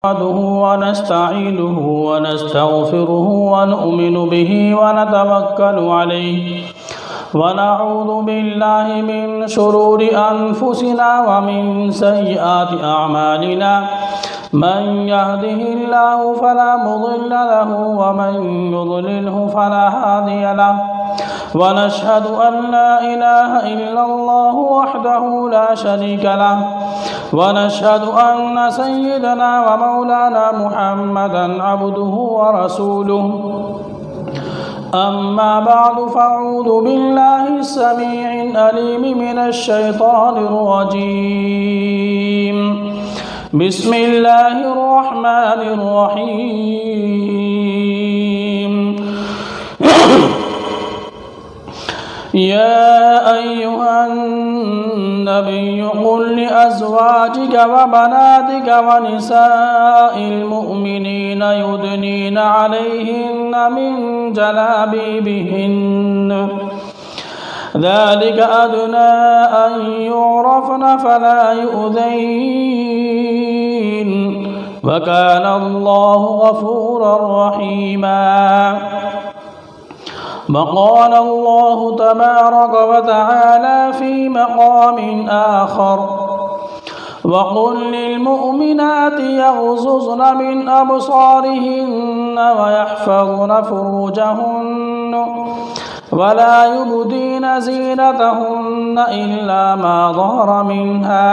नहमदुहु व नस्तईनुहु व नस्तगफिरुहु व नु'मिनु बिहि व नतवक्कलु अलैहि व नऊज़ु बिल्लाहि मिन शुरूरि अनफुसिना व मिन सय्यिआति अअमालिना मन यहदिहिल्लाहु फला मुदिल्ल लहु व मन युद्लिल्हु फला हादिय लहु व नशहदु अन ला इलाहा इल्लल्लाहु वहदहु ला शरीका लहु व नशहदु अन्न सय्यिदना व मौलाना मुहम्मदन अब्दुहु व रसूलुहु अम्मा बअदु फ़अऊज़ु बिल्लाहि अस्समीइल अलीम मिनश शैतानिर रजीम बिस्मिल्लाहिर रहमानिर रहीम या अय्युहन नबिय्यु कुल लिअज़वाजिका व बनातिका व निसाइल मुअमिनीना युदनीना अलैहिन्ना मिन जलाबिबिहिन्न ज़ालिका अदना अन युअरफ़ना फला युज़ैन व काना अल्लाहु गफ़ूरर रहीमा। वक़ाल अल्लाहु तबारक व तआला फ़ी मक़ाम आख़र वक़ुल लिल्मुअमिनाति यग़ज़ुज़्न मिन अबसारिहिन्न व यहफ़ज़्न फ़ुरूजहुन्न वला युबदीन ज़ीनतहुन्न इल्ला मा ज़हरा मिन्हा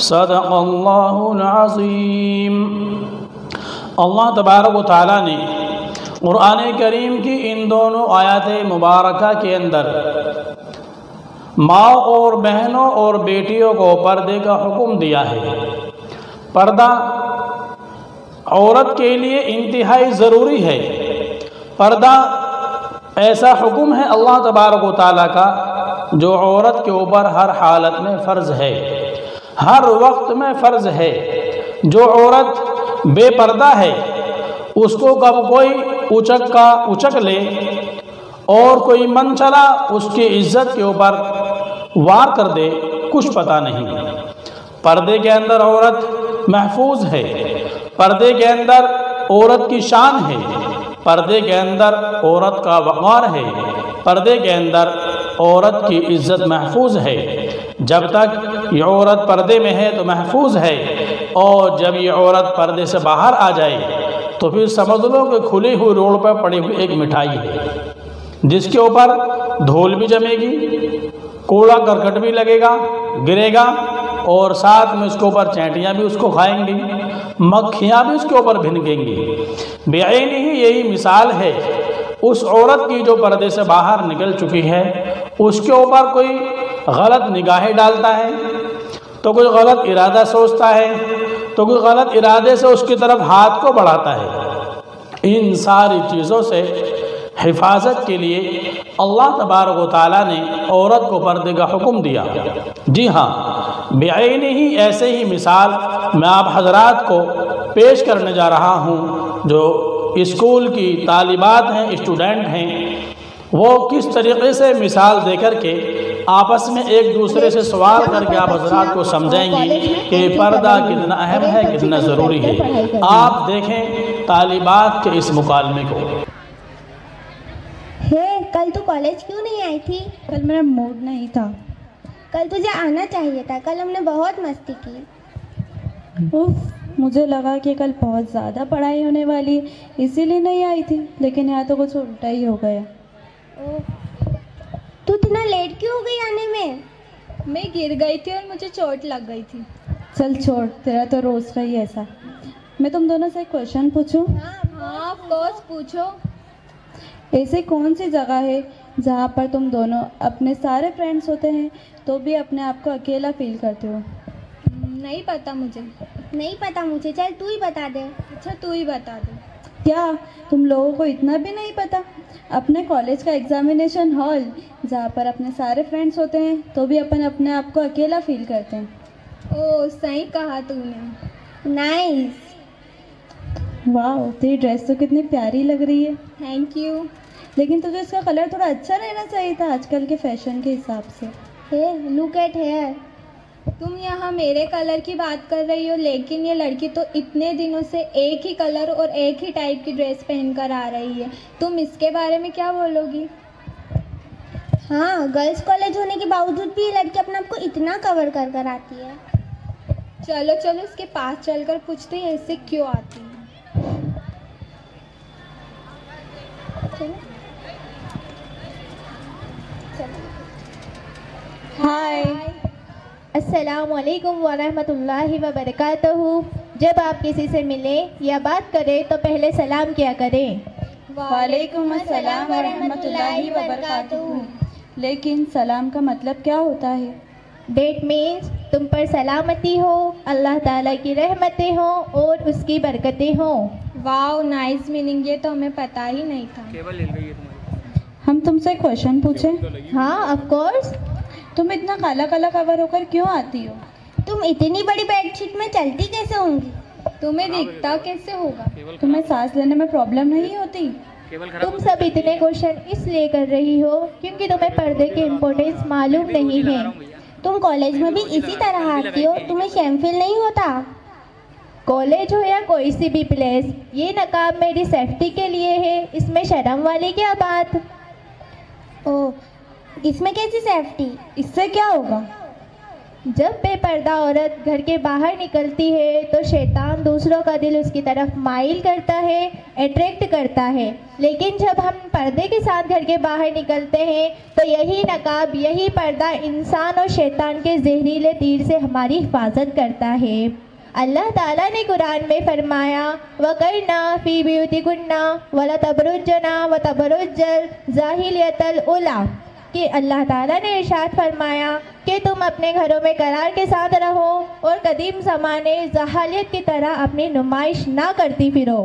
सदक़ल्लाहुल अज़ीम। अल्लाह तबारक व तआला ने क़ुरआन करीम की इन दोनों आयत मुबारका के अंदर माँ और बहनों और बेटियों को पर्दे का हुक्म दिया है। पर्दा औरत के लिए इंतहाई ज़रूरी है। पर्दा ऐसा हुक्म है अल्लाह तबारक व तआला का जो औरत के ऊपर हर हालत में फ़र्ज़ है, हर वक्त में फ़र्ज़ है। जो औरत बेपर्दा है उसको कब कोई उचक ले और कोई मन चला उसकी इज्जत के ऊपर वार कर दे, कुछ पता नहीं। पर्दे के अंदर औरत महफूज है, पर्दे के अंदर औरत की शान है, पर्दे के अंदर औरत का वक़ार है, पर्दे के अंदर औरत की इज्जत महफूज है। जब तक ये औरत पर्दे में है तो महफूज है, और जब ये औरत पर्दे से बाहर आ जाए तो फिर समझ लो कि खुली हुई रोड पर पड़ी हुई एक मिठाई है, जिसके ऊपर धूल भी जमेगी, कूड़ा करकट भी लगेगा, गिरेगा, और साथ में उसके ऊपर चैंटियाँ भी उसको खाएंगी, मक्खियाँ भी उसके ऊपर भिनकेंगी। बेईन ही यही मिसाल है उस औरत की जो पर्दे से बाहर निकल चुकी है। उसके ऊपर कोई गलत निगाहें डालता है तो कोई गलत इरादा सोचता है तो कोई गलत इरादे से उसकी तरफ हाथ को बढ़ाता है। इन सारी चीज़ों से हिफाजत के लिए अल्लाह तबारक व तआला ने औरत को पर्दे का हुक्म दिया। जी हाँ, बेईन ही ऐसे ही मिसाल मैं आप हजरात को पेश करने जा रहा हूँ। जो स्कूल की तालिबात हैं, स्टूडेंट हैं, वो किस तरीक़े से मिसाल दे कर के आपस में एक दूसरे से सवाल करके आप हजरात को समझाएंगी कि पर्दा कितना अहम है, कितना ज़रूरी है। आप देखें तालिबात के इस मुकालमे को। कल तू कॉलेज क्यों नहीं आई थी? कल मेरा मूड नहीं था। कल तुझे आना चाहिए था, कल हमने बहुत मस्ती की। उफ, मुझे लगा कि कल बहुत ज़्यादा पढ़ाई होने वाली, इसीलिए नहीं आई थी, लेकिन यहाँ तो कुछ उल्टा ही हो गया। तू इतना लेट क्यों हो गई आने में? मैं गिर गई थी और मुझे चोट लग गई थी। चल छोड़, तेरा तो रोज़ का ही ऐसा। मैं तुम दोनों से एक क्वेश्चन पूछूं? हाँ ऑफ कोर्स पूछो। ऐसी कौन सी जगह है जहाँ पर तुम दोनों अपने सारे फ्रेंड्स होते हैं तो भी अपने आप को अकेला फील करते हो? नहीं पता मुझे। नहीं पता मुझे, चल तू ही बता दे। अच्छा तू ही बता दे। क्या तुम लोगों को इतना भी नहीं पता? अपने कॉलेज का एग्जामिनेशन हॉल जहाँ पर अपने सारे फ्रेंड्स होते हैं तो भी अपन अपने आप को अकेला फील करते हैं। ओह सही कहा तूने। नाइस। वाह, तेरी ड्रेस तो कितनी प्यारी लग रही है। Thank you. लेकिन तुझे इसका कलर थोड़ा अच्छा रहना चाहिए था आजकल के फैशन के हिसाब से। Hey look at here. तुम यहाँ मेरे कलर की बात कर रही हो, लेकिन ये लड़की तो इतने दिनों से एक ही कलर और एक ही टाइप की ड्रेस पहन कर आ रही है। तुम इसके बारे में क्या बोलोगी? हाँ, गर्ल्स कॉलेज होने के बावजूद भी ये लड़की अपने आप को इतना कवर कर कर आती है। चलो चलो इसके पास चलकर पूछते हैं ऐसे क्यों आती है। हाय, अस्सलाम वालेकुम वरहमतुल्लाहि वबरकातुहू। जब आप किसी से मिलें या बात करें तो पहले सलाम किया करें। वालेकुम अस्सलाम व रहमतुल्लाहि व बरकातुहू। लेकिन सलाम का मतलब क्या होता है? डेट मीन्स तुम पर सलामती हो, अल्लाह ताला की रहमतें हो और उसकी बरकतें हो। वाओ, नाइस मीनिंग, ये तो हमें पता ही नहीं था। हम तुमसे क्वेश्चन पूछें? हाँ, ऑफ कोर्स। तुम इतना काला काला कवर होकर क्यों आती हो? तुम इतनी बड़ी बेडशीट में चलती कैसे होंगी? तुम्हें दिखता कैसे होगा? तुम्हें सांस लेने में प्रॉब्लम नहीं होती? तुम सब इतने क्वेश्चन इसलिए कर रही हो क्योंकि तुम्हें पर्दे की इम्पोर्टेंस मालूम नहीं है। तुम कॉलेज में भी इसी तरह आती हो, तुम्हें शेम फील नहीं होता? कॉलेज हो या कोई सी भी प्लेस, ये नकाब मेरी सेफ्टी के लिए है, इसमें शर्म वाली क्या बात? ओह, इसमें कैसी सेफ्टी? इससे क्या होगा? जब बेपर्दा औरत घर के बाहर निकलती है तो शैतान दूसरों का दिल उसकी तरफ माइल करता है, अट्रैक्ट करता है। लेकिन जब हम पर्दे के साथ घर के बाहर निकलते हैं तो यही नकाब, यही पर्दा इंसान और शैतान के जहरीले तीर से हमारी हिफाजत करता है। अल्लाह ताला ने कुरान में फरमाया, वकरना फी ब्यूतिकुन्ना वला तबरुजना व तबरुज्जल जाहिलियतल उला, कि अल्लाह ताला ने इरशाद फरमाया कि तुम अपने घरों में करार के साथ रहो और कदीम ज़माने जहालियत की तरह अपनी नुमाइश ना करती फिरो।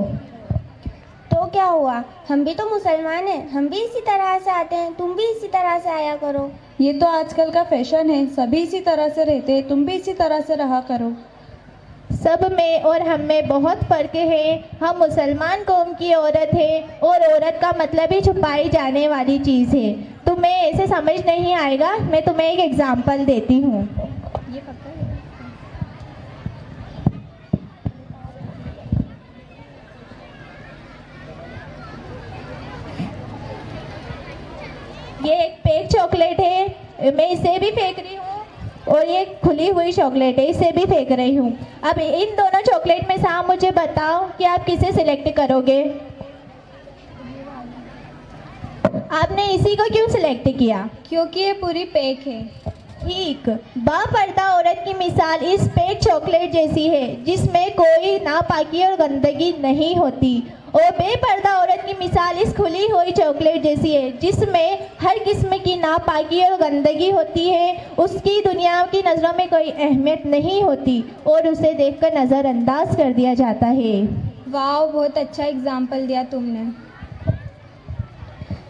तो क्या हुआ, हम भी तो मुसलमान हैं, हम भी इसी तरह से आते हैं, तुम भी इसी तरह से आया करो। ये तो आजकल का फैशन है, सभी इसी तरह से रहते हैं, तुम भी इसी तरह से रहा करो। सब में और हम में बहुत फ़र्क है। हम मुसलमान कौम की औरत है और औरत का मतलब ही छुपाई जाने वाली चीज़ है। तुम्हें ऐसे समझ नहीं आएगा, मैं तुम्हें एक एग्जांपल देती हूँ। ये पता है? ये एक पैक चॉकलेट है, मैं इसे भी फेंक रही हूँ और ये खुली हुई चॉकलेट है, इसे भी फेंक रही हूँ। अब इन दोनों चॉकलेट में से आप मुझे बताओ कि आप किसे सिलेक्ट करोगे? आपने इसी को क्यों सिलेक्ट किया? क्योंकि ये पूरी पैक है। ठीक, बापर्दा औरत की मिसाल इस पैक चॉकलेट जैसी है जिसमें कोई नापाकी और गंदगी नहीं होती, और बेपर्दा औरत की मिसाल इस खुली हुई चॉकलेट जैसी है जिसमें हर किस्म की नापाकी और गंदगी होती है। उसकी दुनिया की नज़रों में कोई अहमियत नहीं होती और उसे देखकर नज़रअंदाज कर दिया जाता है। वाह, बहुत अच्छा एग्जाम्पल दिया तुमने।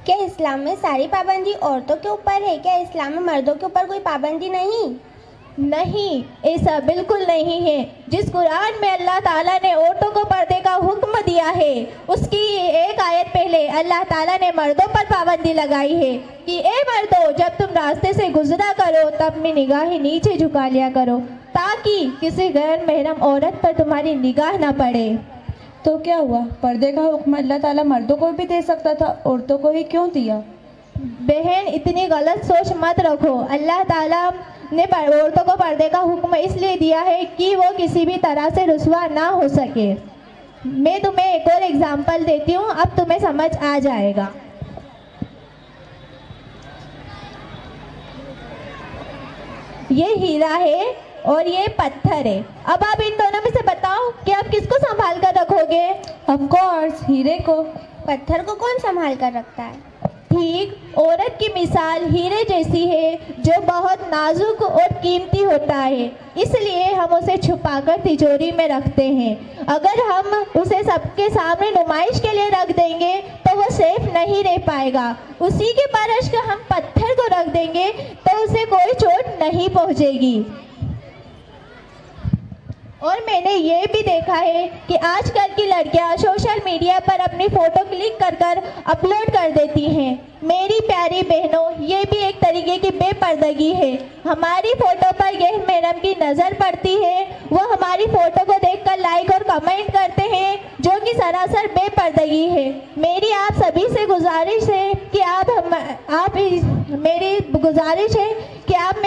क्या इस्लाम में सारी पाबंदी औरतों के ऊपर है? क्या इस्लाम में मर्दों के ऊपर कोई पाबंदी नहीं? नहीं, ऐसा बिल्कुल नहीं है। जिस कुरान में अल्लाह ताला ने औरतों को पर्दे का हुक्म दिया है, उसकी एक आयत पहले अल्लाह ताला ने मर्दों पर पाबंदी लगाई है कि ए मर्दों, जब तुम रास्ते से गुजरा करो तब अपनी निगाहें नीचे झुका लिया करो ताकि किसी गैर महरम औरत पर तुम्हारी निगाह ना पड़े। तो क्या हुआ, पर्दे का हुक्म अल्लाह ताला मर्दों को भी दे सकता था, औरतों को ही क्यों दिया? बहन, इतनी गलत सोच मत रखो। अल्लाह ताला ने औरतों को पर्दे का हुक्म इसलिए दिया है कि वो किसी भी तरह से रुस्वा ना हो सके। मैं तुम्हें एक और एग्जांपल देती हूँ, अब तुम्हें समझ आ जाएगा। ये हीरा है और ये पत्थर है। अब आप इन दोनों में से बताओ कि आप किसको संभाल कर रखोगे? ऑफ कोर्स हीरे को। पत्थर को कौन संभाल कर रखता है? ठीक, औरत की मिसाल हीरे जैसी है जो बहुत नाजुक और कीमती होता है, इसलिए हम उसे छुपाकर तिजोरी में रखते हैं। अगर हम उसे सबके सामने नुमाइश के लिए रख देंगे तो वो सेफ नहीं रह पाएगा। उसी के बरक्स हम पत्थर को रख देंगे तो उसे कोई चोट नहीं पहुंचेगी। और मैंने ये भी देखा है कि आजकल की लड़कियां सोशल मीडिया पर अपनी फ़ोटो क्लिक कर अपलोड कर देती हैं। मेरी प्यारी बहनों, ये भी एक तरीके की बेपर्दगी है। हमारी फ़ोटो पर यह मैडम की नज़र पड़ती है, वो हमारी फ़ोटो को देखकर लाइक और कमेंट करते हैं, जो कि सरासर बेपर्दगी है। मेरी आप सभी से गुजारिश है कि मेरी गुजारिश है कि आप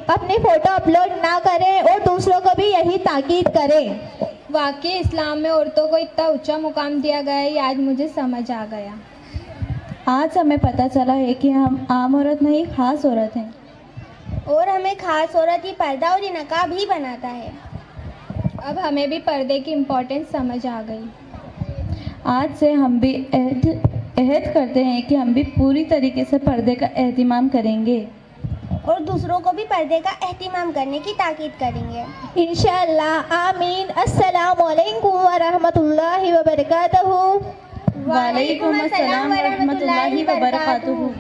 अपनी फ़ोटो अपलोड ना करें और दूसरों को भी यही ताकीद करें। वाकई इस्लाम में औरतों को इतना ऊंचा मुकाम दिया गया है, ये आज मुझे समझ आ गया। आज हमें पता चला है कि हम आम औरत नहीं, ख़ास औरत हैं। और हमें खास औरत ही पर्दा और ये नकाब ही बनाता है। अब हमें भी पर्दे की इम्पोर्टेंस समझ आ गई। आज से हम भी अहद करते हैं कि हम भी पूरी तरीके से पर्दे का एहतिमाम करेंगे और दूसरों को भी पर्दे का एहतिमाम करने की ताकीद करेंगे इंशाअल्लाह। आमीन। अस्सलामु अलैकुम व रहमतुल्लाहि व बरकातहू। वालेकुम अस्सलाम व रहमतुल्लाहि व बरकातहू।